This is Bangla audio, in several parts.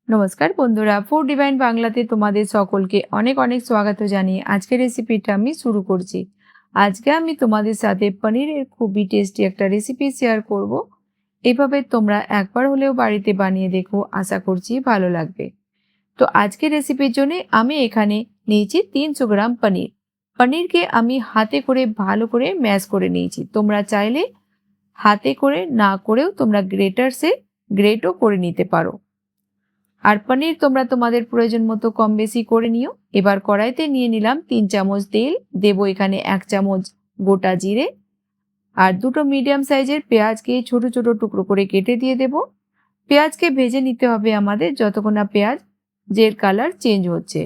নমস্কার বন্ধুরা, ফুড ডিভাইন বাংলাতে তোমাদের সকলকে অনেক অনেক স্বাগত জানিয়ে আজকের রেসিপিটা আমি শুরু করছি। আজকে আমি তোমাদের সাথে পনিরের খুবই টেস্টি একটা রেসিপি শেয়ার করব। এভাবে তোমরা একবার হলেও বাড়িতে বানিয়ে দেখো, আশা করছি ভালো লাগবে। তো আজকের রেসিপির জন্য আমি এখানে নিয়েছি 300 গ্রাম পনির। পনিরকে আমি হাতে করে ভালো করে ম্যাশ করে নিয়েছি। তোমরা চাইলে হাতে করে না করেও তোমরা গ্রেটও করে নিতে পারো। আর পনির তোমরা তোমাদের প্রয়োজন মতো কম বেশি করে নিও। এবার কড়াইতে নিয়ে নিলাম 3 চামচ তেল, দেব এখানে 1 চামচ গোটা জিরে আর দুটো মিডিয়াম সাইজের পেঁয়াজকে ছোট ছোট টুকরো করে কেটে দিয়ে দেব। পেঁয়াজকে ভেজে নিতে হবে আমাদের যতক্ষণ না পেঁয়াজের কালার চেঞ্জ হচ্ছে।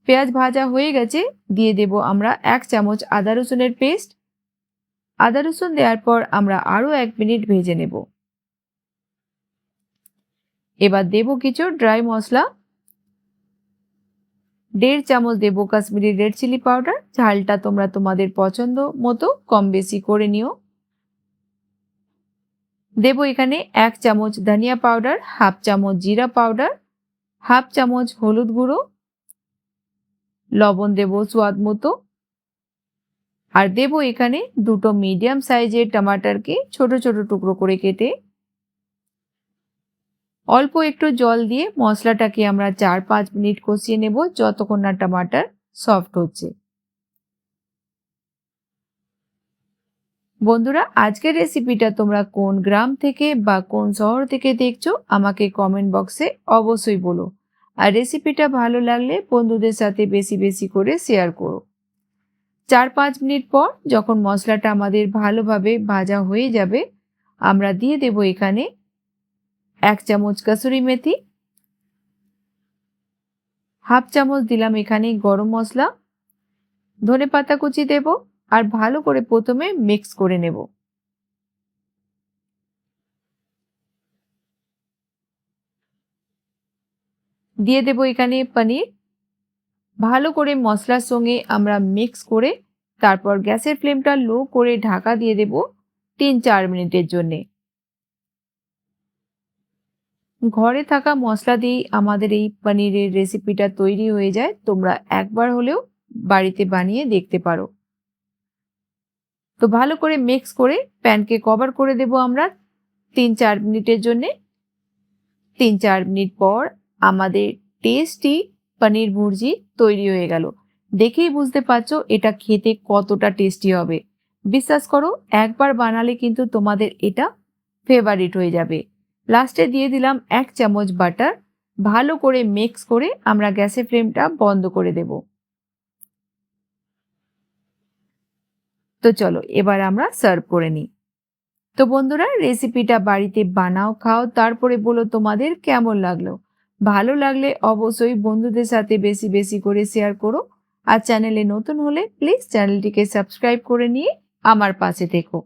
পেঁয়াজ ভাজা হয়ে গেছে, দিয়ে দেব আমরা 1 চামচ আদা রসুনের পেস্ট। আদা রসুন দেওয়ার পর আমরা আরও 1 মিনিট ভেজে নেব। এবার দেব কিছু ড্রাই মশলা। 1.5 চামচ দেব কাশ্মীরি রেড চিলি পাউডার। ঝালটা তোমরা তোমাদের পছন্দ মতো কম বেশি করে নিও। দেব এখানে 1 চামচ ধনিয়া পাউডার, হাফ চামচ জিরা পাউডার, হাফ চামচ হলুদ গুঁড়ো, লবণ দেব স্বাদ মতো। আর দেব এখানে দুটো মিডিয়াম সাইজের টমাটারকে ছোট ছোট টুকরো করে কেটে। অল্প একটু জল দিয়ে মশলাটাকে আমরা 4-5 মিনিট কষিয়ে নেব যতক্ষণ না টমাটার সফট হচ্ছে। বন্ধুরা, আজকের রেসিপিটা তোমরা কোন গ্রাম থেকে বা কোন শহর থেকে দেখছো আমাকে কমেন্ট বক্সে অবশ্যই বলো। আর রেসিপিটা ভালো লাগলে বন্ধুদের সাথে বেশি বেশি করে শেয়ার করো। 4-5 মিনিট পর যখন মশলাটা আমাদের ভালোভাবে ভাজা হয়ে যাবে, আমরা দিয়ে দেব এখানে 1 চামচ কসুরি মেথি, হাফ চামচ দিলাম এখানে গরম মশলা, ধনেপাতা কুচি দেব আর ভালো করে প্রথমে মিক্স করে নেব। দিয়ে দেব এখানে পনির। ভালো করে মশলার সঙ্গে আমরা মিক্স করে তারপর গ্যাসের ফ্লেমটা লো করে ঢাকা দিয়ে দেব 3-4 মিনিটের জন্য। ঘরে থাকা মশলা দিয়েই আমাদের এই পনিরের রেসিপিটা তৈরি হয়ে যায়। তোমরা একবার হলেও বাড়িতে বানিয়ে দেখতে পারো। তো ভালো করে মিক্স করে প্যানকে কভার করে দেব আমরা 3-4 মিনিটের জন্য। 3-4 মিনিট পর আমাদের টেস্টি পনির ভুর্জি তৈরি হয়ে গেল। দেখেই বুঝতে পারছো এটা খেতে কতটা টেস্টি হবে। বিশ্বাস করো, একবার বানালে কিন্তু তোমাদের এটা ফেভারিট হয়ে যাবে। লাস্টে দিয়ে দিলাম 1 চামচ বাটার। ভালো করে মিক্স করে আমরা গ্যাসের ফ্লেমটা বন্ধ করে দেব। তো চলো এবার আমরা সার্ভ করে নিই। তো বন্ধুরা, রেসিপিটা বাড়িতে বানাও, খাও, তারপরে বলো তোমাদের কেমন লাগলো। ভালো লাগলে অবশ্যই বন্ধুদের সাথে বেশি বেশি করে শেয়ার করো। আর চ্যানেলে নতুন হলে প্লিজ চ্যানেলটিকে সাবস্ক্রাইব করে নিয়ে আমার পাশে থেকো।